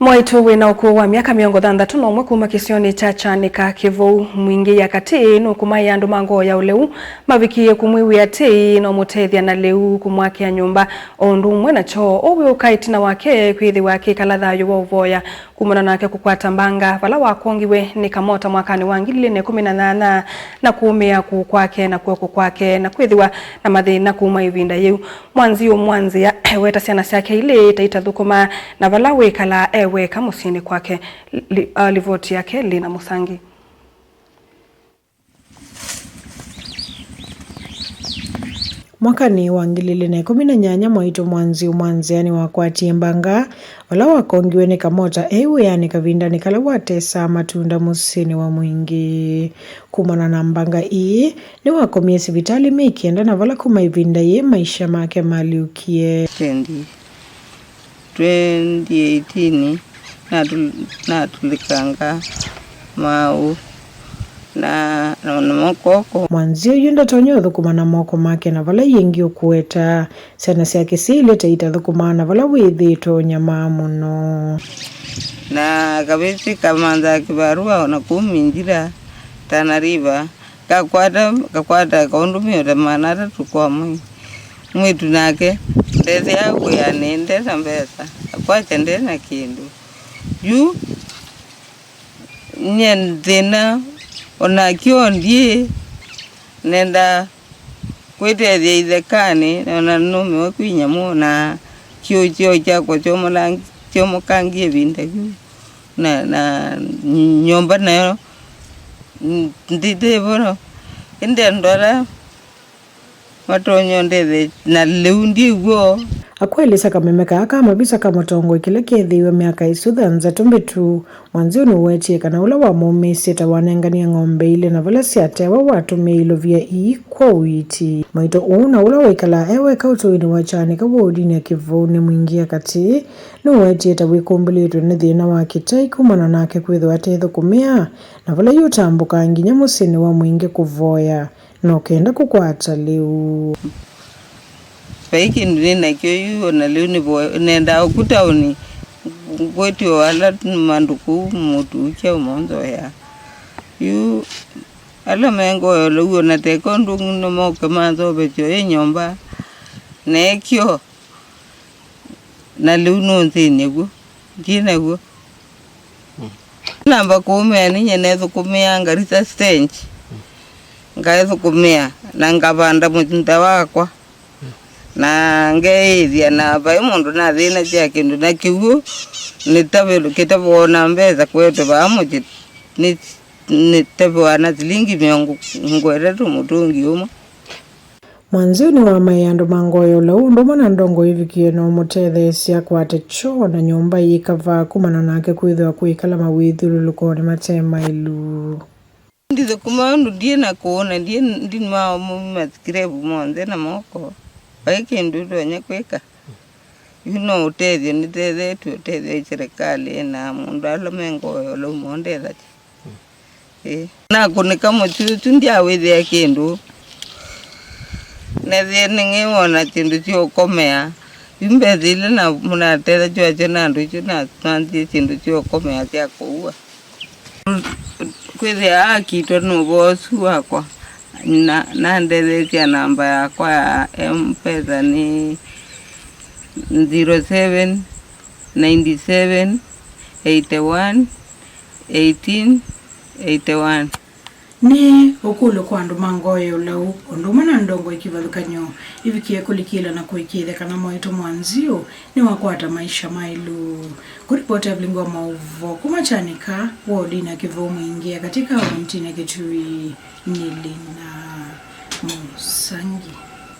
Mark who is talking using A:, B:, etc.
A: Mwaitu wina ukuu wa miaka 63 kuma kisioni cha Chanika Kivu mwingi ya kati no kumai andu mango ya uleu mavikie kumwiwi ya tei no mutethia na leu kumwakia nyumba ondu mwena cho owe ukaitina wake kwithi wake kalathayo wa uvoya kumona nake kukwata mbanga vala wakongiwe ni kamota mwakani wa 2018 na kuumia kwake na kuoko kwake na kwithiwa na mathina kuma ivinda yeu mwanzi ya weta siana syake ile taita thukuma na vala wekala weka musini kwake livoti yake Lina Musangi.
B: Mwakani wa 2018 mwaitu mwanziani wakwatie mbanga wala wakongiwe ni kamota yani kavinda ni kala watesa matunda musini wa mwingi kumana na mbanga ii ni wakomie sivitali mekienda na vala kumaivinda ye maisha make maliukie
C: 2018 na tulikanga mau na mokoko
B: mwanzio yunda tonyo thukuma na moko make na vala yengi okueta sana syake sile taita thukuma na vala withito nyama muno
C: na kabisi kamanza kibarua na kuminjira Tana River kakwata kaundumio tamanata tukwa mwitu nake ndezi yako ya nende na mbesa kwacha ndezi na kindu yu nyendina ona kiondi nenda kwete ithekani ona nume wakwinya mona kio chako chomokangie vinda na nyomba nayo ndite bono ende ndora matonyo ndethe na leundi guo
B: akwelisa kamemeka aka mabisa kamotongo kile kethiwe miaka isuthanza tumbitu mwanzio ni wetie kana ula wa momisi ta wanengania ng'ombe ile na vala siatewa watumeilo vya kwa witi maito una ula waikala eweka utuini wa Chanika wodini ya Kivu ni mwingia kati ni wetie ta wikumbulitu ni thina wa kitai kumana nake kwithwa tetho kumia na vala yutambuka nginya musini wa mwingi kuvoya no kenda kukwata liu
C: paiki ndina kyo na leo ni nenda ukutaoni kweti wala manduku mutu cha monzo ya yu ala mengo leo na tekondo no moke manzo becho nyomba nekyo na leo no ntinegu jinegu namba kume ni nyenezo kumea ngarisa stage ngaezo kumea na ngabanda mutinda wakwa na ngeidia na bai mundu na thina cia kindu na kiugo ni tabelo kitabona mbeza kwetu bamuji ni tabwana zilingi miongo ngweretu mutungi umwe
B: mwanzoni wa mayando mangoyo laundo mana ndongo hivikie no mutethesia kwate cho na nyumba yikava kumana nake kwithwa kuikala mawithululukoni matema ilu
C: ndizo kumandu die na kuona die ndi mao mumaskirebu monde na moko baiki ndudo nyakweka yuno utethio nithethe tutethio serikali na mundu alomengo lo monde thati na kunika mutu ndia withia kindu nethe ningewona kindu cio komea imbethile na munatetha cio chena ndu cio na twanthi kindu cio komea cia kuua kwithia akitwa no bosu wakwa na ndethekia namba yakwa ya M-Pesa ni 07 97 81 18 81
B: ni ukulu kwa andu mangoyo lau ondumana ndongo ikivalukanyo ivikie kulikila na kuikithe kana mwaitu mwanzio ni wakwata maisha mailu kuripoti ya Blingo Mauvo kuma Chanika wodini ya Kivu mwingia katika mtine Kitui ni Lina Musangi.